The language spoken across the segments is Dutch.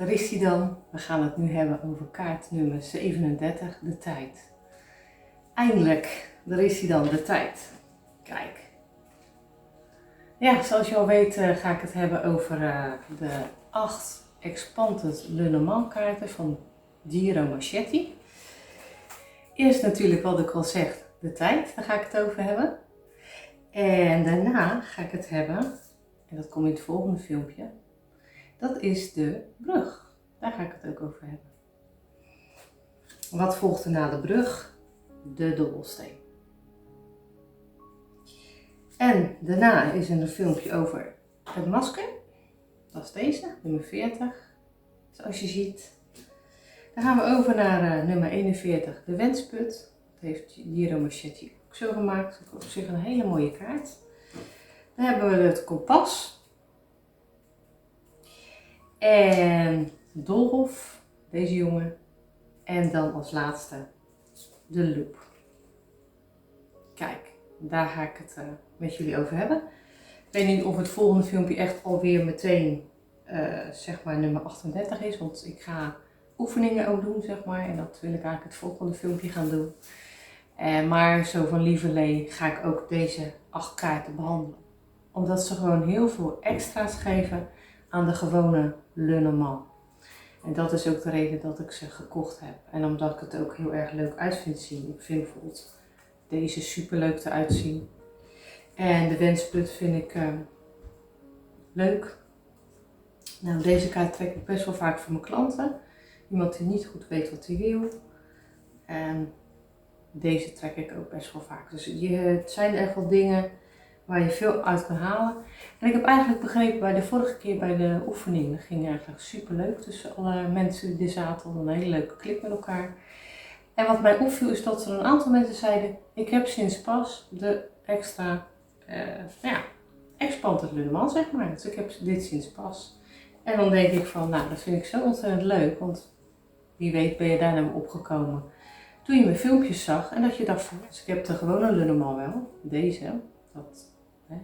daar is hij dan. We gaan het nu hebben over kaart nummer 37, de tijd. Eindelijk, daar is hij dan, de tijd. Kijk. Ja, zoals je al weet ga ik het hebben over de 8 Expanded Lenormand kaarten van Giro Marchetti. Eerst natuurlijk wat ik al zeg, de tijd, daar ga ik het over hebben. En daarna ga ik het hebben, en dat komt in het volgende filmpje, dat is de brug. Daar ga ik het ook over hebben. Wat volgt er na de brug? De dobbelsteen. En daarna is er een filmpje over het masker. Dat is deze, nummer 40. Zoals je ziet. Dan gaan we over naar nummer 41, de wensput. Dat heeft Giro Marchetti ook zo gemaakt. Dat is op zich een hele mooie kaart. Dan hebben we het kompas. En Doolhof, deze jongen. En dan als laatste de loop. Kijk, daar ga ik het met jullie over hebben. Ik weet niet of het volgende filmpje echt alweer meteen zeg maar nummer 38 is. Want ik ga oefeningen ook doen, zeg maar. En dat wil ik eigenlijk het volgende filmpje gaan doen. Maar zo van lieverlee ga ik ook deze 8 kaarten behandelen. Omdat ze gewoon heel veel extra's geven aan de gewone Lenormand. En dat is ook de reden dat ik ze gekocht heb. En omdat ik het ook heel erg leuk uit vind zien. Ik vind bijvoorbeeld deze super leuk eruit zien. En de wensput vind ik leuk. Nou, deze kaart trek ik best wel vaak voor mijn klanten. Iemand die niet goed weet wat hij wil. En deze trek ik ook best wel vaak. Dus het zijn echt wel dingen waar je veel uit kan halen. En ik heb eigenlijk begrepen bij de vorige keer bij de oefening, dat ging eigenlijk super leuk tussen alle mensen die er zaten. Een hele leuke klik met elkaar. En wat mij opviel is dat er een aantal mensen zeiden, ik heb sinds pas de extra Expanded Lenormand, zeg maar. Dus ik heb dit sinds pas. En dan denk ik van, nou, dat vind ik zo ontzettend leuk, want wie weet ben je daar nou opgekomen toen je mijn filmpjes zag en dat je dacht van, dus ik heb de gewone Lenormand wel, deze,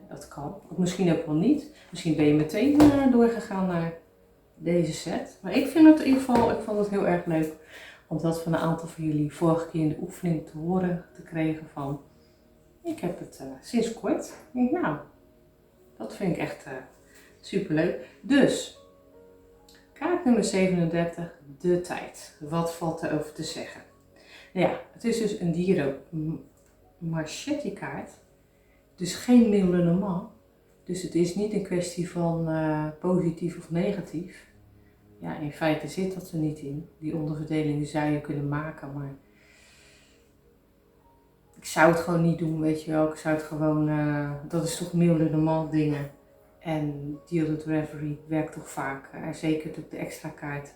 dat kan. Of misschien ook wel niet. Misschien ben je meteen doorgegaan naar deze set. Maar ik vind het in ieder geval, ik vond het heel erg leuk om dat van een aantal van jullie vorige keer in de oefening te horen te krijgen van, ik heb het sinds kort. Ik denk, nou, dat vind ik echt super leuk. Dus, kaart nummer 37, de tijd. Wat valt er over te zeggen? Nou ja, het is dus een Giro Marchetti kaart. Dus geen Lenormand. Dus het is niet een kwestie van positief of negatief. Ja, in feite zit dat er niet in. Die onderverdelingen zou je kunnen maken, maar ik zou het gewoon niet doen, weet je wel. Ik zou het gewoon, dat is toch meer Lenormand dingen. En Gilded Reverie werkt toch vaak, zeker op de extra kaarten,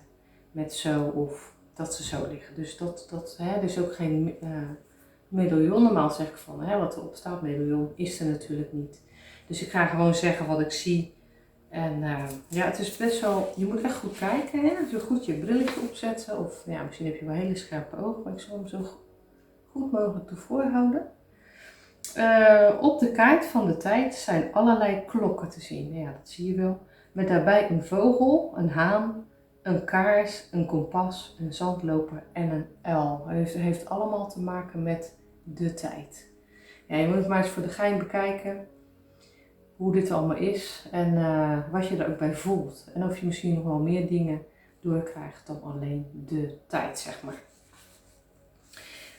met zo of dat ze zo liggen. Dus dat is ook geen medaillon. Normaal zeg ik van, wat erop staat medaillon, is er natuurlijk niet. Dus ik ga gewoon zeggen wat ik zie. En ja, het is best wel, je moet echt goed kijken, hè? Zo goed je brilletje opzetten. Of ja, misschien heb je wel hele scherpe ogen, maar ik zal hem zo goed mogelijk ervoor houden. Op de kaart van de tijd zijn allerlei klokken te zien. Ja, dat zie je wel. Met daarbij een vogel, een haan, een kaars, een kompas, een zandloper en een uil. Het heeft allemaal te maken met de tijd. Ja, je moet het maar eens voor de gein bekijken hoe dit allemaal is en wat je er ook bij voelt. En of je misschien nog wel meer dingen doorkrijgt dan alleen de tijd, zeg maar.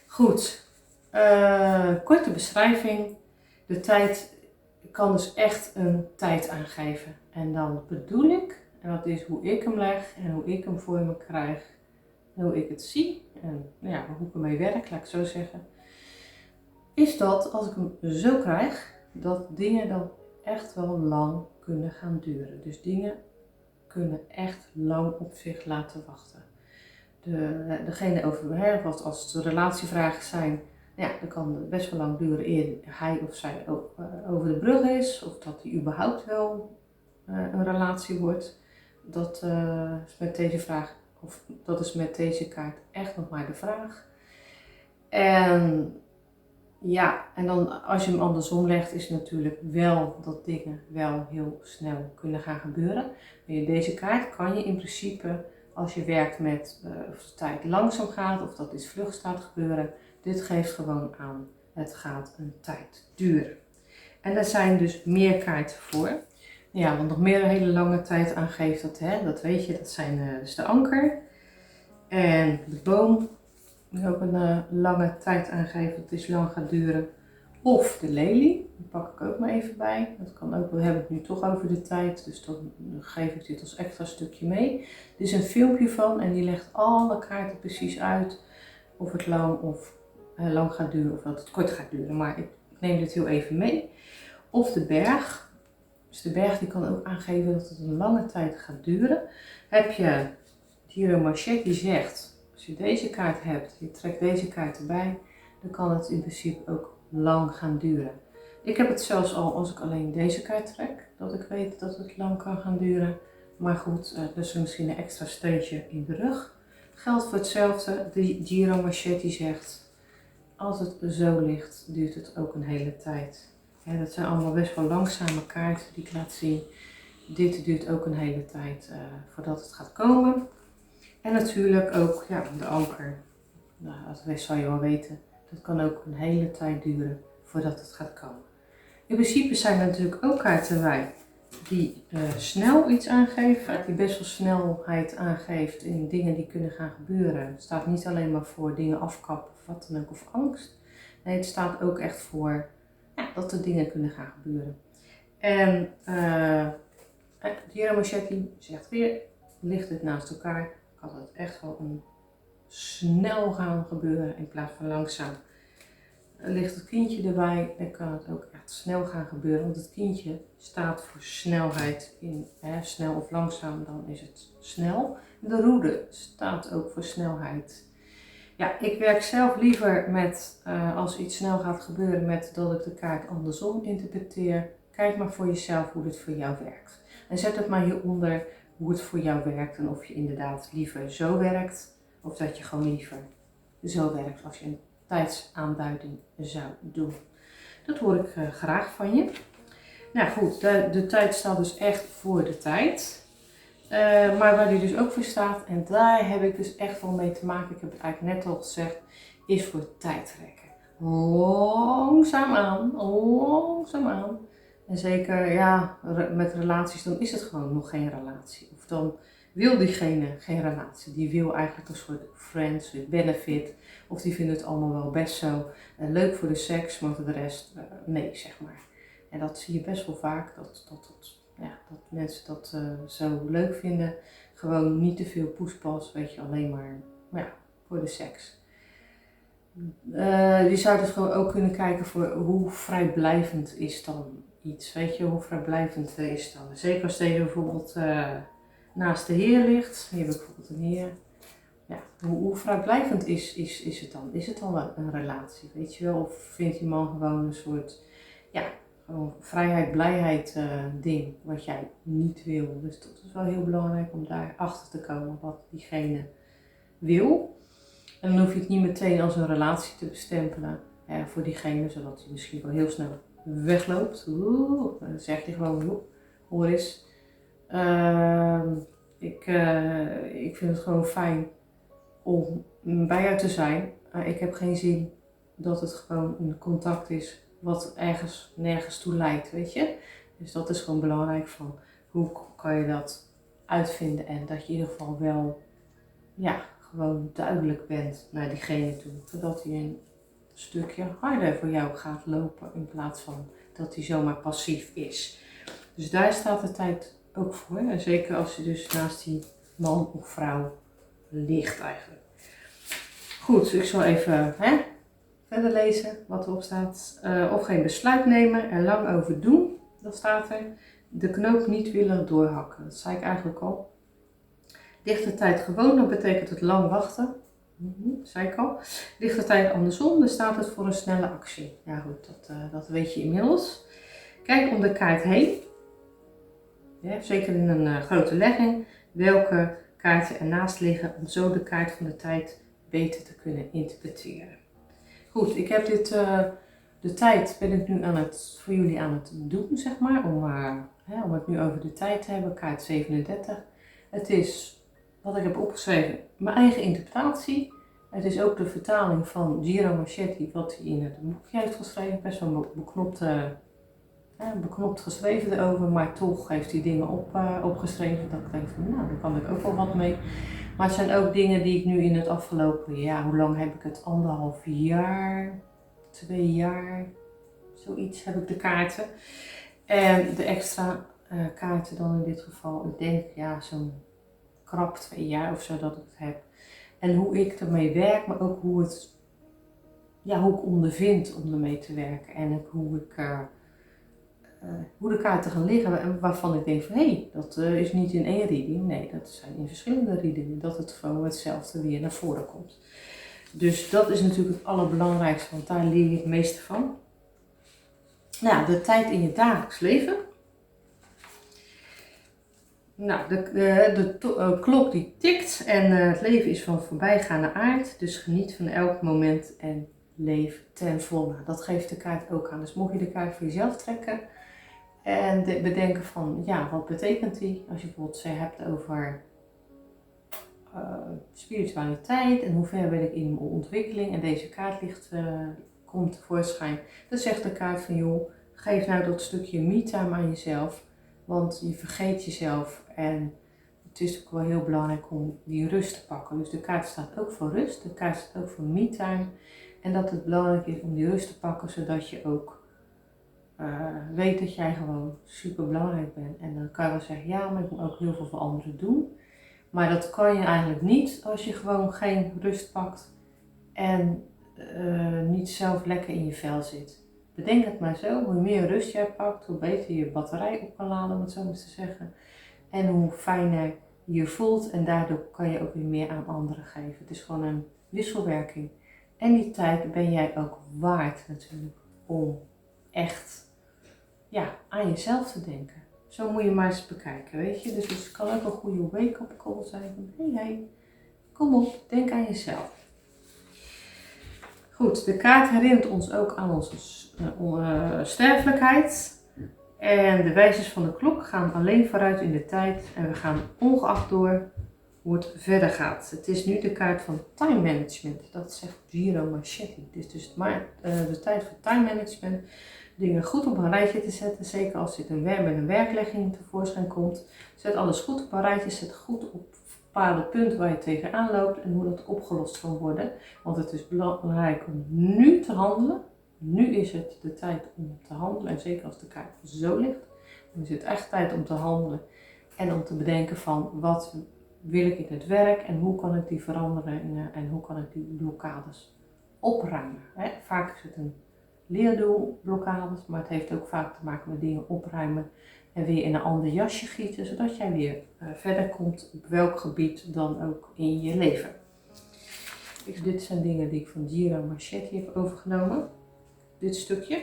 Goed, korte beschrijving. De tijd kan dus echt een tijd aangeven. En dan bedoel ik, en dat is hoe ik hem leg en hoe ik hem voor me krijg. En hoe ik het zie en ja, hoe ik ermee werk, laat ik zo zeggen. Is dat als ik hem zo krijg, dat dingen dan echt wel lang kunnen gaan duren. Dus dingen kunnen echt lang op zich laten wachten. Degene over, als het relatievragen zijn, ja, dan kan het best wel lang duren eer hij of zij over de brug is. Of dat hij überhaupt wel een relatie wordt. Dat is met deze vraag, of dat is met deze kaart echt nog maar de vraag. En Ja, en dan als je hem andersom legt, is het natuurlijk wel dat dingen wel heel snel kunnen gaan gebeuren. Met deze kaart kan je in principe, als je werkt met of de tijd langzaam gaat of dat iets vlug staat gebeuren, dit geeft gewoon aan, het gaat een tijd duren. En daar zijn dus meer kaarten voor. Ja, want nog meer een hele lange tijd aangeeft, dat weet je, dat zijn dus de anker. En de boom, die ook een lange tijd aangeeft dat het lang gaat duren. Of de lelie, die pak ik ook maar even bij. Dat kan ook, we hebben het nu toch over de tijd, dus dan geef ik dit als extra stukje mee. Dit is een filmpje van en die legt alle kaarten precies uit of het lang gaat duren of dat het kort gaat duren. Maar ik neem dit heel even mee. Of de berg. Dus de berg die kan ook aangeven dat het een lange tijd gaat duren. Heb je Giro Marchette die zegt, als je deze kaart hebt, je trekt deze kaart erbij, dan kan het in principe ook lang gaan duren. Ik heb het zelfs al als ik alleen deze kaart trek, dat ik weet dat het lang kan gaan duren. Maar goed, dus misschien een extra steuntje in de rug. Geldt voor hetzelfde. De Giro Marchette die zegt, als het zo ligt, duurt het ook een hele tijd. Ja, dat zijn allemaal best wel langzame kaarten die ik laat zien. Dit duurt ook een hele tijd voordat het gaat komen. En natuurlijk ook de anker. Nou, dat zal je wel weten. Dat kan ook een hele tijd duren voordat het gaat komen. In principe zijn er natuurlijk ook kaarten bij die snel iets aangeven. Die best wel snelheid aangeeft in dingen die kunnen gaan gebeuren. Het staat niet alleen maar voor dingen afkappen of wat dan ook of angst. Nee, het staat ook echt voor dat er dingen kunnen gaan gebeuren. En Giro Marchette zegt weer, ligt het naast elkaar, kan het echt wel een snel gaan gebeuren in plaats van langzaam. Ligt het kindje erbij, dan kan het ook echt snel gaan gebeuren, want het kindje staat voor snelheid in snel of langzaam, dan is het snel. De roede staat ook voor snelheid. Ja, ik werk zelf liever met, als iets snel gaat gebeuren, met dat ik de kaart andersom interpreteer. Kijk maar voor jezelf hoe dit voor jou werkt. En zet het maar hieronder hoe het voor jou werkt en of je inderdaad liever zo werkt of dat je gewoon liever zo werkt als je een tijdsaanduiding zou doen. Dat hoor ik graag van je. Nou goed, de tijd staat dus echt voor de tijd. Maar waar die dus ook voor staat, en daar heb ik dus echt wel mee te maken, ik heb het eigenlijk net al gezegd, is voor tijdrekken. Langzaamaan. En zeker met relaties, dan is het gewoon nog geen relatie. Of dan wil diegene geen relatie. Die wil eigenlijk een soort friends with benefit. Of die vindt het allemaal wel best zo leuk voor de seks, maar voor de rest nee, zeg maar. En dat zie je best wel vaak, dat mensen dat zo leuk vinden. Gewoon niet te veel poespas, weet je, alleen maar voor de seks. Je zou dus gewoon ook kunnen kijken voor hoe vrijblijvend is dan iets, weet je, hoe vrijblijvend is dan. Zeker als deze bijvoorbeeld naast de Heer ligt, hier heb ik bijvoorbeeld een Heer. Ja, hoe vrijblijvend is het dan? Is het dan wel een relatie, weet je wel? Of vindt die man gewoon een soort, gewoon vrijheid, blijheid ding wat jij niet wil. Dus dat is wel heel belangrijk om daar achter te komen wat diegene wil. En dan hoef je het niet meteen als een relatie te bestempelen voor diegene, zodat hij misschien wel heel snel wegloopt. Dan zegt hij gewoon, joh, hoor eens, ik vind het gewoon fijn om bij jou te zijn. Ik heb geen zin dat het gewoon een contact is wat nergens toe leidt, weet je. Dus dat is gewoon belangrijk van hoe kan je dat uitvinden en dat je in ieder geval wel gewoon duidelijk bent naar diegene toe. Zodat hij een stukje harder voor jou gaat lopen in plaats van dat hij zomaar passief is. Dus daar staat de tijd ook voor. En zeker als je dus naast die man of vrouw ligt eigenlijk. Goed, ik zal even verder lezen wat erop staat. Of geen besluit nemen, er lang over doen. Dat staat er. De knoop niet willen doorhakken. Dat zei ik eigenlijk al. Ligt de tijd gewoon, dan betekent het lang wachten. Zei ik al. Ligt de tijd andersom, dan staat het voor een snelle actie. Ja goed, dat weet je inmiddels. Kijk om de kaart heen. Ja, zeker in een grote legging. Welke kaarten ernaast liggen om zo de kaart van de tijd beter te kunnen interpreteren. Goed, ik heb dit de tijd ben ik nu voor jullie aan het doen, zeg maar. Om het nu over de tijd te hebben, kaart 37. Het is, wat ik heb opgeschreven, mijn eigen interpretatie. Het is ook de vertaling van Giro Marchetti, wat hij in het boekje heeft geschreven. Best wel beknopt geschreven erover, maar toch heeft hij dingen opgeschreven dat ik denk van, nou, daar kan ik ook wel wat mee. Maar het zijn ook dingen die ik nu in het afgelopen jaar, hoe lang heb ik het? 1,5 jaar, 2 jaar, zoiets heb ik de kaarten. En de extra kaarten dan in dit geval, ik denk ja, zo'n krap 2 jaar of zo dat ik het heb. En hoe ik ermee werk, maar ook hoe ik ondervind om ermee te werken. En ook hoe de kaarten gaan liggen en waarvan ik denk van hé, dat is niet in 1 reading. Nee, dat zijn in verschillende readingen. Dat het gewoon hetzelfde weer naar voren komt. Dus dat is natuurlijk het allerbelangrijkste, want daar leer je het meeste van. Nou, de tijd in je dagelijks leven. Nou, de klok die tikt en het leven is van voorbijgaande aard. Dus geniet van elk moment en leef ten volle. Dat geeft de kaart ook aan. Dus mocht je de kaart voor jezelf trekken en bedenken van, ja, wat betekent die? Als je bijvoorbeeld hebt over spiritualiteit en hoe ver ben ik in mijn ontwikkeling en deze kaart komt tevoorschijn. Dan zegt de kaart van, joh, geef nou dat stukje me-time aan jezelf, want je vergeet jezelf en het is ook wel heel belangrijk om die rust te pakken. Dus de kaart staat ook voor rust, de kaart staat ook voor me-time en dat het belangrijk is om die rust te pakken, zodat je ook weet dat jij gewoon super belangrijk bent. En dan kan je wel zeggen, ja, maar ik moet ook heel veel voor anderen doen. Maar dat kan je eigenlijk niet als je gewoon geen rust pakt en niet zelf lekker in je vel zit. Bedenk het maar zo, hoe meer rust jij pakt, hoe beter je batterij op kan laden, om het zo maar te zeggen. En hoe fijner je je voelt en daardoor kan je ook weer meer aan anderen geven. Het is gewoon een wisselwerking. En die tijd ben jij ook waard natuurlijk om echt aan jezelf te denken. Zo moet je maar eens bekijken, weet je. Dus het kan ook een goede wake-up call zijn van hey, kom op, denk aan jezelf. Goed, de kaart herinnert ons ook aan onze sterfelijkheid. En de wijzers van de klok gaan alleen vooruit in de tijd en we gaan ongeacht door hoe het verder gaat. Het is nu de kaart van time management, dat zegt Giro Marchetti. Dus de tijd voor time management. Dingen goed op een rijtje te zetten, zeker als dit met een werklegging tevoorschijn komt. Zet alles goed op een rijtje, zet goed op bepaalde punten waar je tegenaan loopt en hoe dat opgelost kan worden. Want het is belangrijk om nu te handelen. Nu is het de tijd om te handelen en zeker als de kaart zo ligt. Dan is het echt tijd om te handelen en om te bedenken van wat wil ik in het werk en hoe kan ik die veranderen en hoe kan ik die blokkades opruimen. Vaak is het een leerdoelblokkades, maar het heeft ook vaak te maken met dingen opruimen en weer in een ander jasje gieten, zodat jij weer verder komt op welk gebied dan ook in je leven. Dit zijn dingen die ik van Giro Marchetti heb overgenomen, dit stukje.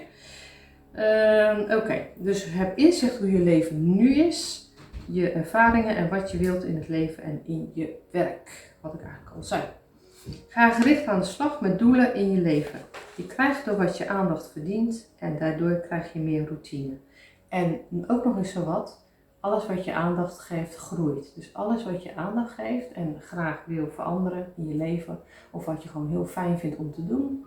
Oké, dus heb inzicht hoe je leven nu is, je ervaringen en wat je wilt in het leven en in je werk, wat ik eigenlijk al zei. Ga gericht aan de slag met doelen in je leven. Je krijgt door wat je aandacht verdient en daardoor krijg je meer routine. En ook nog eens zo wat, alles wat je aandacht geeft groeit. Dus alles wat je aandacht geeft en graag wil veranderen in je leven of wat je gewoon heel fijn vindt om te doen.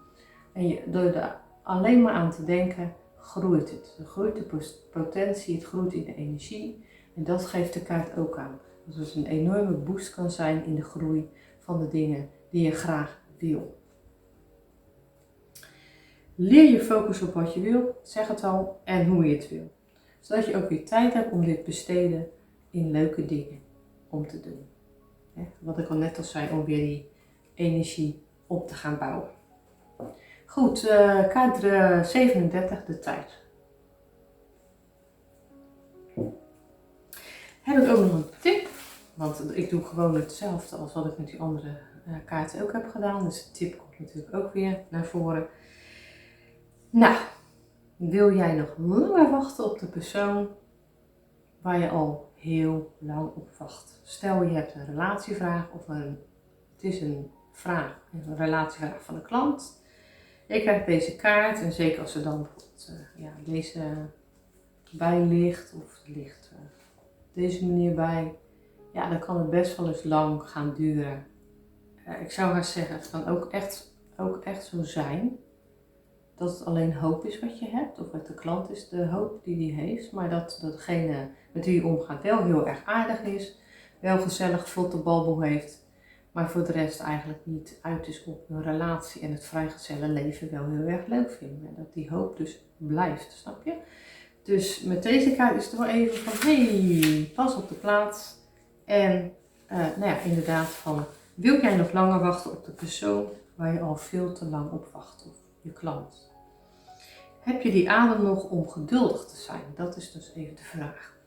En door er alleen maar aan te denken groeit het. Het groeit de potentie, het groeit in de energie en dat geeft de kaart ook aan. Dat het een enorme boost kan zijn in de groei van de dingen die je graag wil. Leer je focus op wat je wil, zeg het al, en hoe je het wil. Zodat je ook weer tijd hebt om dit besteden in leuke dingen om te doen. Wat ik al net al zei, om weer die energie op te gaan bouwen. Goed, kaart 37, de tijd. Heb ik ook nog een tip, want ik doe gewoon hetzelfde als wat ik met die andere kaarten ook heb gedaan. Dus de tip komt natuurlijk ook weer naar voren. Nou, wil jij nog langer wachten op de persoon waar je al heel lang op wacht? Stel je hebt een relatievraag of het is een relatievraag van een klant. Je krijgt deze kaart en zeker als er dan bijvoorbeeld deze bij ligt of het ligt op deze manier bij, ja, dan kan het best wel eens lang gaan duren. Ik zou haar zeggen, het kan ook echt zo zijn dat het alleen hoop is wat je hebt, of wat de klant is, de hoop die heeft, maar dat degene met wie je omgaat wel heel erg aardig is, wel gezellig, vlotte balboel heeft, maar voor de rest eigenlijk niet uit is op een relatie en het vrijgezellenleven wel heel erg leuk vinden. En dat die hoop dus blijft, snap je? Dus met deze kaart is het wel even van, hey, pas op de plaats. En inderdaad van, wil jij nog langer wachten op de persoon waar je al veel te lang op wacht, of je klant? Heb je die adem nog om geduldig te zijn? Dat is dus even de vraag.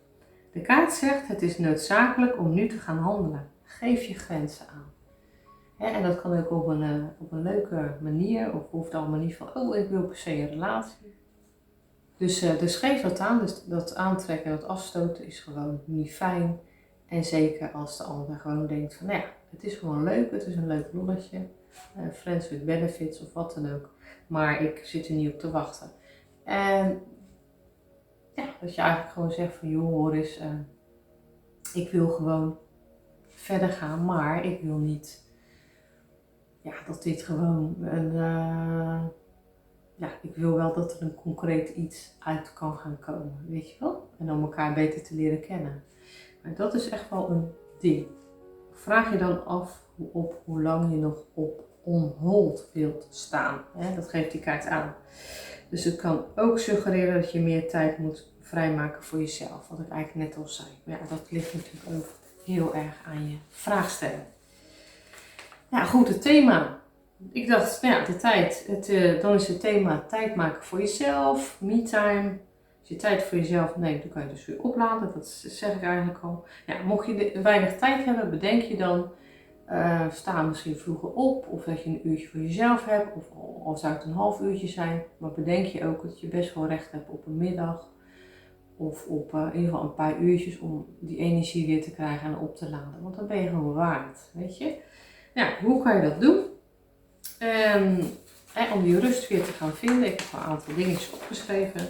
De kaart zegt, het is noodzakelijk om nu te gaan handelen. Geef je grenzen aan. En dat kan ook op een leuke manier, of hoeft allemaal niet van, oh, ik wil per se een relatie. Dus geef dat aan. Dus dat aantrekken en dat afstoten is gewoon niet fijn. En zeker als de ander gewoon denkt van, het is gewoon leuk, het is een leuk lolletje. Friends with benefits of wat dan ook. Maar ik zit er niet op te wachten. En dat je eigenlijk gewoon zegt van, joh, hoor eens, ik wil gewoon verder gaan, maar ik wil niet dat dit gewoon ik wil wel dat er een concreet iets uit kan gaan komen, weet je wel? En om elkaar beter te leren kennen. Maar dat is echt wel een ding. Vraag je dan af hoe lang je nog op on hold wilt staan. Dat geeft die kaart aan. Dus het kan ook suggereren dat je meer tijd moet vrijmaken voor jezelf. Wat ik eigenlijk net al zei. Maar dat ligt natuurlijk ook heel erg aan je vraagstelling. Ja, goed, het thema. Ik dacht, de tijd. Dan is het thema tijd maken voor jezelf, me-time. Als je tijd voor jezelf neemt, dan kan je dus weer opladen. Dat zeg ik eigenlijk al. Ja, mocht je weinig tijd hebben, bedenk je dan. Sta misschien vroeger op, of dat je een uurtje voor jezelf hebt, of al zou het een half uurtje zijn. Maar bedenk je ook dat je best wel recht hebt op een middag. Of op in ieder geval een paar uurtjes om die energie weer te krijgen en op te laden. Want dat ben je gewoon waard, weet je. Nou, hoe kan je dat doen? Om die rust weer te gaan vinden. Ik heb al een aantal dingetjes opgeschreven.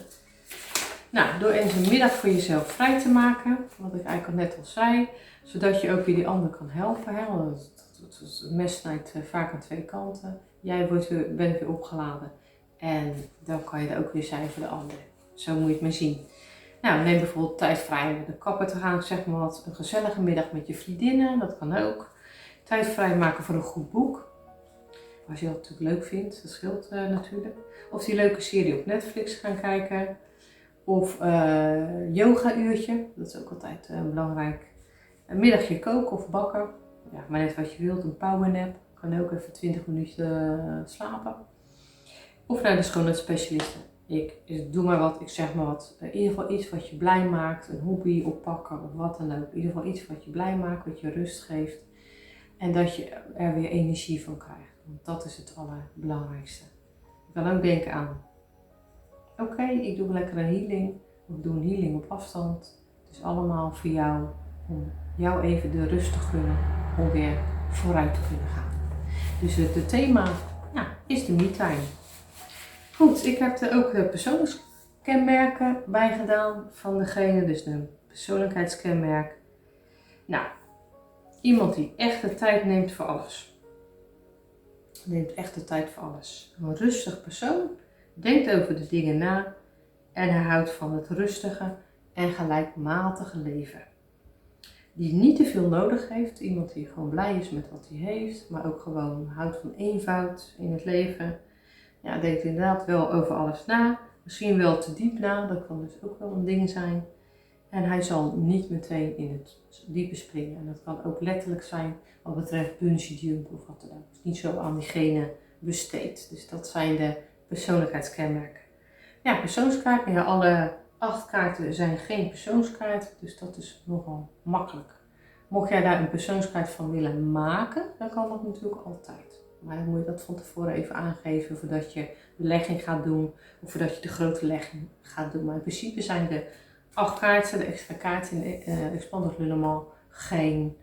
Nou, door eens een middag voor jezelf vrij te maken. Wat ik eigenlijk al net al zei. Zodat je ook weer die ander kan helpen. Want het mes snijdt vaak aan twee kanten. Jij bent weer opgeladen. En dan kan je er ook weer zijn voor de ander. Zo moet je het maar zien. Nou, neem bijvoorbeeld tijd vrij om naar de kapper te gaan. Zeg maar wat, een gezellige middag met je vriendinnen. Dat kan ook. Tijd vrij maken voor een goed boek. Als je dat natuurlijk leuk vindt, dat scheelt natuurlijk. Of die leuke serie op Netflix gaan kijken. Of yoga uurtje, dat is ook altijd belangrijk. Een middagje koken of bakken. Ja, maar net wat je wilt, een powernap. Kan ook even 20 minuten slapen. Of naar de schoonheidsspecialisten. Ik doe maar wat, ik zeg maar wat. In ieder geval iets wat je blij maakt. Een hobby oppakken of wat dan ook. In ieder geval iets wat je blij maakt, wat je rust geeft. En dat je er weer energie van krijgt. Want dat is het allerbelangrijkste. Je kan ook denken aan, oké, ik doe lekker een healing. Of doe een healing op afstand. Het is allemaal voor jou, om jou even de rust te gunnen. Om weer vooruit te kunnen gaan. Dus het thema is de me-time. Goed, ik heb er ook de persoonlijkheidskenmerken bij gedaan van degene. Dus een persoonlijkheidskenmerk. Nou, iemand die echt de tijd neemt voor alles. Neemt echt de tijd voor alles. Een rustig persoon, denkt over de dingen na en hij houdt van het rustige en gelijkmatige leven. Die niet te veel nodig heeft, iemand die gewoon blij is met wat hij heeft, maar ook gewoon houdt van eenvoud in het leven. Ja, denkt inderdaad wel over alles na, misschien wel te diep na, dat kan dus ook wel een ding zijn. En hij zal niet meteen in het diepe springen. En dat kan ook letterlijk zijn wat betreft bungee jump of wat dan ook. Het is niet zo aan diegene besteed. Dus dat zijn de persoonlijkheidskenmerken. Ja, persoonskaarten. Ja, alle 8 kaarten zijn geen persoonskaart. Dus dat is nogal makkelijk. Mocht jij daar een persoonskaart van willen maken, dan kan dat natuurlijk altijd. Maar dan moet je dat van tevoren even aangeven voordat je de legging gaat doen. Of voordat je de grote legging gaat doen. Maar in principe zijn de 8 kaarten, de extra kaarten in Expander Lulleman, geen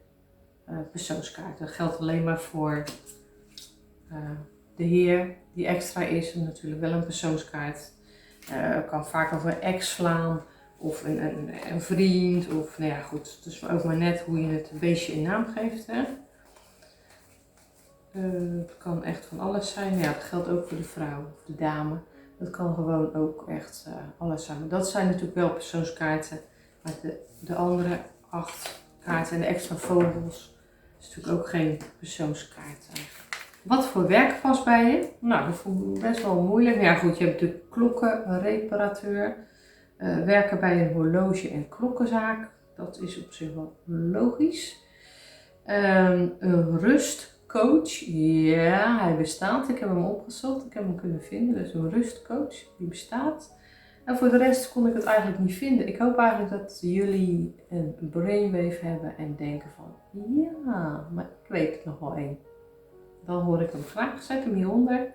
persoonskaart. Dat geldt alleen maar voor de heer die extra is, natuurlijk wel een persoonskaart. Kan vaak over een ex slaan of een vriend. Of nou ja, goed. Het is ook maar net hoe je het beestje een naam geeft. Hè? Het kan echt van alles zijn. Ja, dat geldt ook voor de vrouw of de dame. Dat kan gewoon ook echt alles zijn. Maar dat zijn natuurlijk wel persoonskaarten. Maar de andere 8 kaarten en de extra vogels is natuurlijk ook geen persoonskaart eigenlijk. Wat voor werk past bij je? Nou, dat vond ik best wel moeilijk. Ja goed, je hebt natuurlijk klokkenreparateur. Werken bij een horloge- en klokkenzaak. Dat is op zich wel logisch. Een rustcoach. Ja, hij bestaat. Ik heb hem opgezocht. Ik heb hem kunnen vinden. Dus een rustcoach. Die bestaat. En voor de rest kon ik het eigenlijk niet vinden. Ik hoop eigenlijk dat jullie een brainwave hebben en denken van ja, maar ik weet er nog wel één. Dan hoor ik hem graag. Zet hem hieronder.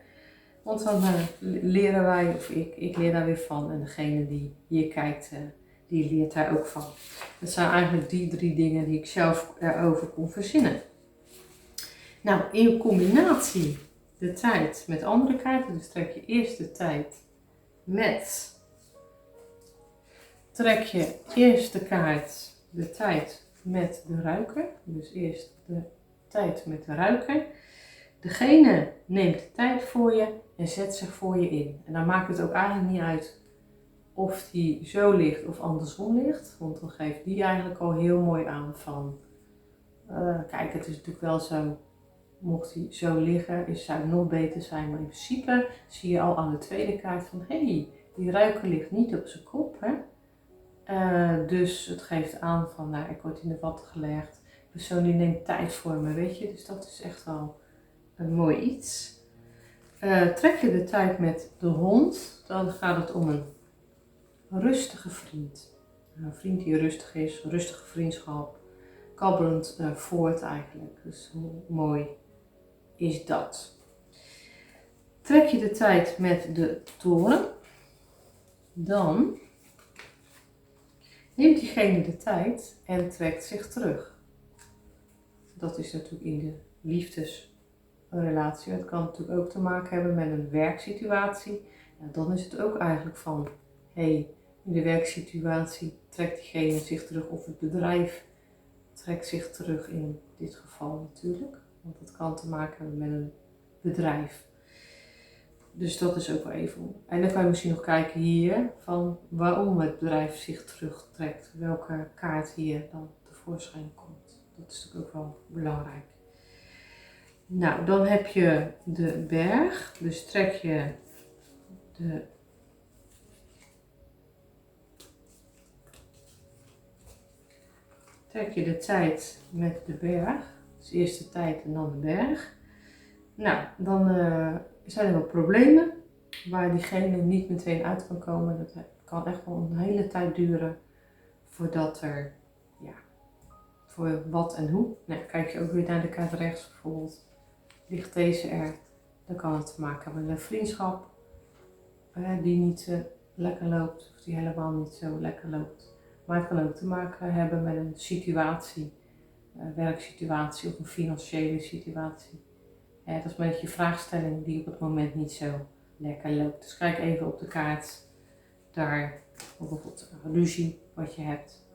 Want dan leren wij, of ik leer daar weer van. En degene die hier kijkt, die leert daar ook van. Dat zijn eigenlijk die 3 dingen die ik zelf erover kon verzinnen. Nou, in combinatie de tijd met andere kaarten. Dus trek je eerst de tijd met... Trek je eerst de kaart, de tijd met de ruiker. Dus eerst de tijd met de ruiker. Degene neemt de tijd voor je en zet zich voor je in. En dan maakt het ook eigenlijk niet uit of die zo ligt of andersom ligt. Want dan geeft die eigenlijk al heel mooi aan van... kijk, het is natuurlijk wel zo, mocht hij zo liggen, zou het nog beter zijn. Maar in principe zie je al aan de tweede kaart van... Hé, die ruiker ligt niet op zijn kop, hè. Dus het geeft aan van, nou, ik word in de watten gelegd. De persoon die neemt tijd voor me, weet je. Dus dat is echt wel een mooi iets. Trek je de tijd met de hond, dan gaat het om een rustige vriend. Een vriend die rustig is, een rustige vriendschap. Kabbelend voort eigenlijk. Dus hoe mooi is dat. Trek je de tijd met de toren, dan... neemt diegene de tijd en trekt zich terug. Dat is natuurlijk in de liefdesrelatie. Het kan natuurlijk ook te maken hebben met een werksituatie. Nou, dan is het ook eigenlijk van, hey, in de werksituatie trekt diegene zich terug. Of het bedrijf trekt zich terug in dit geval natuurlijk. Want het kan te maken hebben met een bedrijf. Dus dat is ook wel even. En dan kan je misschien nog kijken hier van waarom het bedrijf zich terugtrekt. Welke kaart hier dan tevoorschijn komt. Dat is natuurlijk ook wel belangrijk. Nou, dan heb je de berg. Dus trek je de tijd met de berg. Dus eerst de tijd en dan de berg. Nou, dan zijn er wel problemen waar diegene niet meteen uit kan komen. Dat kan echt wel een hele tijd duren voordat er, ja, voor wat en hoe. Nou, kijk je ook weer naar de kaart rechts bijvoorbeeld, ligt deze er. Dan kan het te maken hebben met een vriendschap die niet lekker loopt of die helemaal niet zo lekker loopt. Maar het kan ook te maken hebben met een situatie, werksituatie of een financiële situatie. Dat is een beetje je vraagstelling die op het moment niet zo lekker loopt. Dus kijk even op de kaart daar bijvoorbeeld ruzie wat je hebt,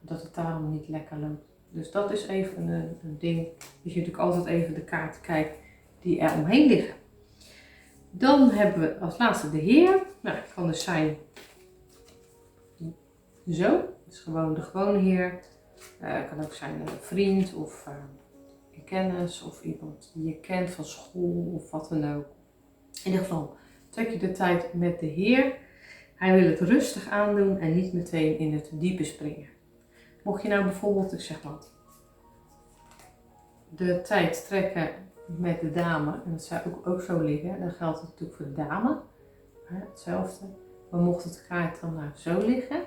dat het daarom niet lekker loopt. Dus dat is even een ding. Dus je natuurlijk altijd even de kaarten kijkt die er omheen liggen. Dan hebben we als laatste de Heer. Nou, het kan dus zijn zo. Dat is gewoon de gewone Heer. Het kan ook zijn een vriend of een kennis of iemand die je kent van school of wat dan ook. In ieder geval trek je de tijd met de Heer. Hij wil het rustig aandoen en niet meteen in het diepe springen. Mocht je nou bijvoorbeeld, ik zeg wat, de tijd trekken met de dame, en dat zou ook zo liggen, dan geldt het natuurlijk voor de dame, hetzelfde. Maar mocht het kaart dan nou zo liggen,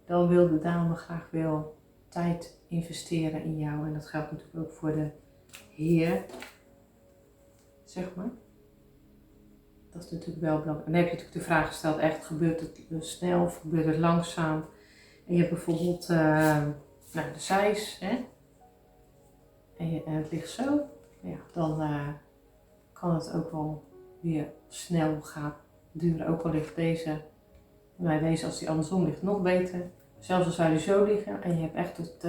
dan wil de dame graag wel tijd investeren in jou. En dat geldt natuurlijk ook voor de Heer, zeg maar. Dat is natuurlijk wel belangrijk. En dan heb je natuurlijk de vraag gesteld, echt gebeurt het snel of gebeurt het langzaam? En je hebt bijvoorbeeld de zeis, hè? En het ligt zo. Ja, dan kan het ook wel weer snel gaan duren. Ook al ligt deze, nou deze als die andersom ligt nog beter. Zelfs als wij er zo liggen en je hebt echt het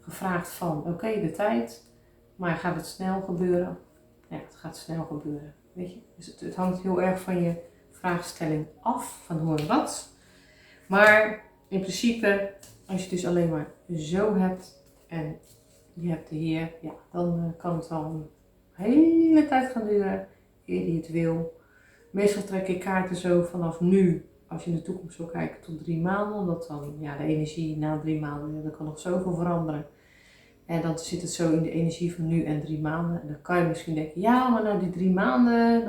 gevraagd van oké, de tijd, maar gaat het snel gebeuren? Ja, het gaat snel gebeuren, weet je. Dus het hangt heel erg van je vraagstelling af, van hoe en wat. Maar in principe, als je dus alleen maar zo hebt en je hebt de Heer, ja, dan kan het wel een hele tijd gaan duren eer je het wil. Meestal trek ik kaarten zo vanaf nu, als je in de toekomst wil kijken, tot 3 maanden. Omdat dan ja, de energie na 3 maanden, er kan nog zoveel veranderen. En dan zit het zo in de energie van nu en 3 maanden. En dan kan je misschien denken, ja, maar na die 3 maanden,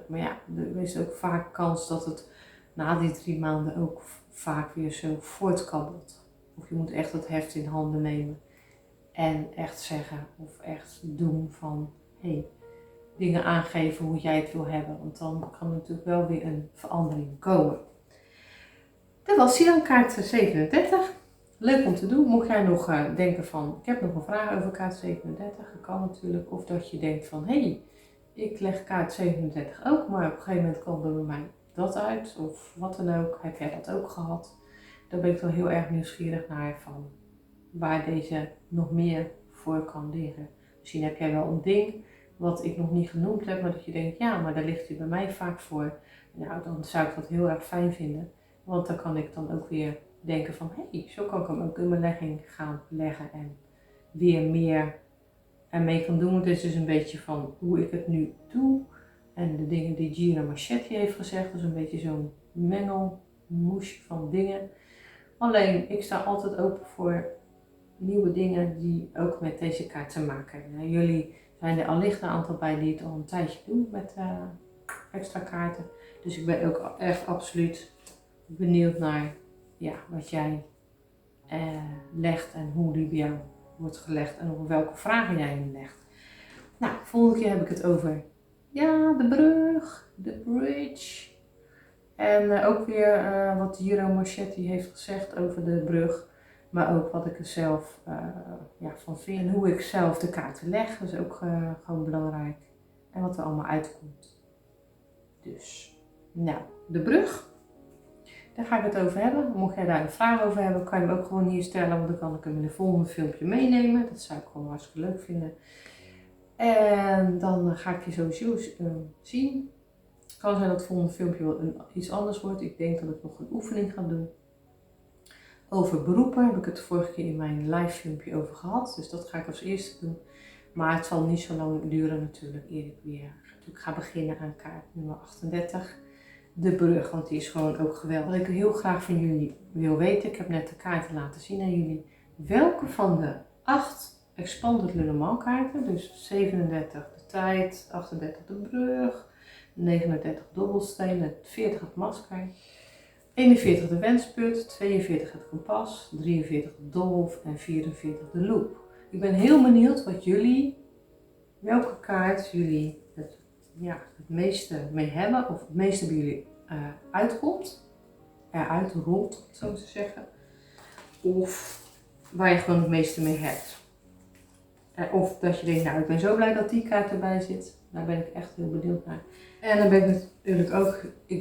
maar ja, er is ook vaak kans dat het na die 3 maanden ook vaak weer zo voortkabbelt. Of je moet echt het heft in handen nemen en echt zeggen of echt doen van, hey, dingen aangeven hoe jij het wil hebben. Want dan kan er natuurlijk wel weer een verandering komen. Dat was hier dan kaart 37. Leuk om te doen. Mocht jij nog denken van, ik heb nog een vraag over kaart 37. Dat kan natuurlijk. Of dat je denkt van, hey, ik leg kaart 37 ook. Maar op een gegeven moment kwam er bij mij dat uit. Of wat dan ook. Heb jij dat ook gehad? Daar ben ik wel heel erg nieuwsgierig naar van waar deze nog meer voor kan liggen. Misschien heb jij wel een ding wat ik nog niet genoemd heb. Maar dat je denkt, ja, maar daar ligt hij bij mij vaak voor. Nou, dan zou ik dat heel erg fijn vinden. Want dan kan ik dan ook weer denken van, hey, zo kan ik hem ook in mijn legging gaan leggen en weer meer ermee gaan doen. Het is dus een beetje van hoe ik het nu doe en de dingen die Gira Marchetti heeft gezegd. Dus een beetje zo'n mengelmoes van dingen. Alleen, ik sta altijd open voor nieuwe dingen die ook met deze kaart te maken hebben. Jullie zijn er allicht een aantal bij die het al een tijdje doen met extra kaarten. Dus ik ben ook echt absoluut benieuwd naar wat jij legt en hoe die bij jou wordt gelegd en op welke vragen jij hem legt. Nou, volgende keer heb ik het over de brug, de bridge. En ook weer wat Gira Marchetti heeft gezegd over de brug. Maar ook wat ik er zelf van vind. En hoe ik zelf de kaarten leg. Dat is ook gewoon belangrijk. En wat er allemaal uitkomt. Dus, nou, de brug. Daar ga ik het over hebben. Mocht jij daar een vraag over hebben, kan je hem ook gewoon hier stellen. Want dan kan ik hem in een volgende filmpje meenemen. Dat zou ik gewoon hartstikke leuk vinden. En dan ga ik je sowieso zien. Het kan zijn dat het volgende filmpje wel iets anders wordt. Ik denk dat ik nog een oefening ga doen. Over beroepen heb ik het vorige keer in mijn live filmpje over gehad. Dus dat ga ik als eerste doen. Maar het zal niet zo lang duren natuurlijk eer ik weer ga beginnen aan kaart nummer 38. De brug, want die is gewoon ook geweldig. Wat ik heel graag van jullie wil weten, ik heb net de kaarten laten zien aan jullie. Welke van de 8 Expanded Lenormand kaarten, dus 37 de tijd, 38 de brug, 39 dobbelsteen, 40 het masker, 41 de wensput, 42 het kompas, 43 de dolf en 44 de loop. Ik ben heel benieuwd welke kaart jullie het meeste mee hebben, of het meeste bij jullie eruit rolt, zo te zeggen. Of waar je gewoon het meeste mee hebt. Of dat je denkt, nou ik ben zo blij dat die kaart erbij zit. Daar ben ik echt heel benieuwd naar. En dan ben ik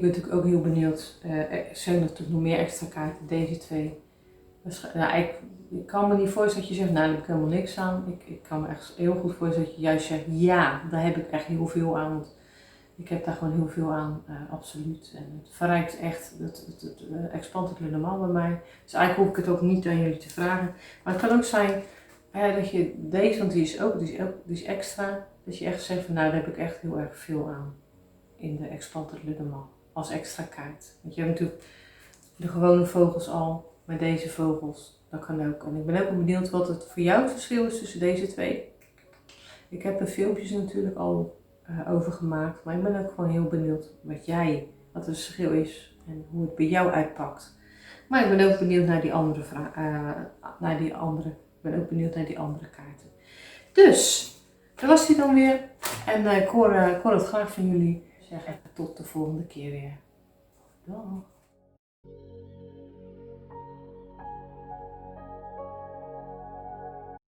natuurlijk ook heel benieuwd, zijn er natuurlijk nog meer extra kaarten, deze 2. Ik kan me niet voorstellen dat je zegt, nou daar heb ik helemaal niks aan. Ik kan me echt heel goed voorstellen dat je juist zegt, ja, daar heb ik echt heel veel aan. Want ik heb daar gewoon heel veel aan, absoluut. En het verrijkt echt het Expanded Lenormand bij mij. Dus eigenlijk hoef ik het ook niet aan jullie te vragen. Maar het kan ook zijn dat je deze, want die is extra. Dat je echt zegt van nou daar heb ik echt heel erg veel aan. In de Expanded Lenormand. Als extra kaart. Want je hebt natuurlijk de gewone vogels al. Maar deze vogels, dat kan ook. En ik ben ook benieuwd wat het voor jou het verschil is tussen deze 2. Ik heb er filmpjes natuurlijk al over gemaakt. Maar ik ben ook gewoon heel benieuwd wat het verschil is. En hoe het bij jou uitpakt. Maar ik ben ook benieuwd naar die andere ik ben ook benieuwd naar die andere kaarten. Dus, dat was die dan weer. En ik hoor het graag van jullie zeggen tot de volgende keer weer. Dag.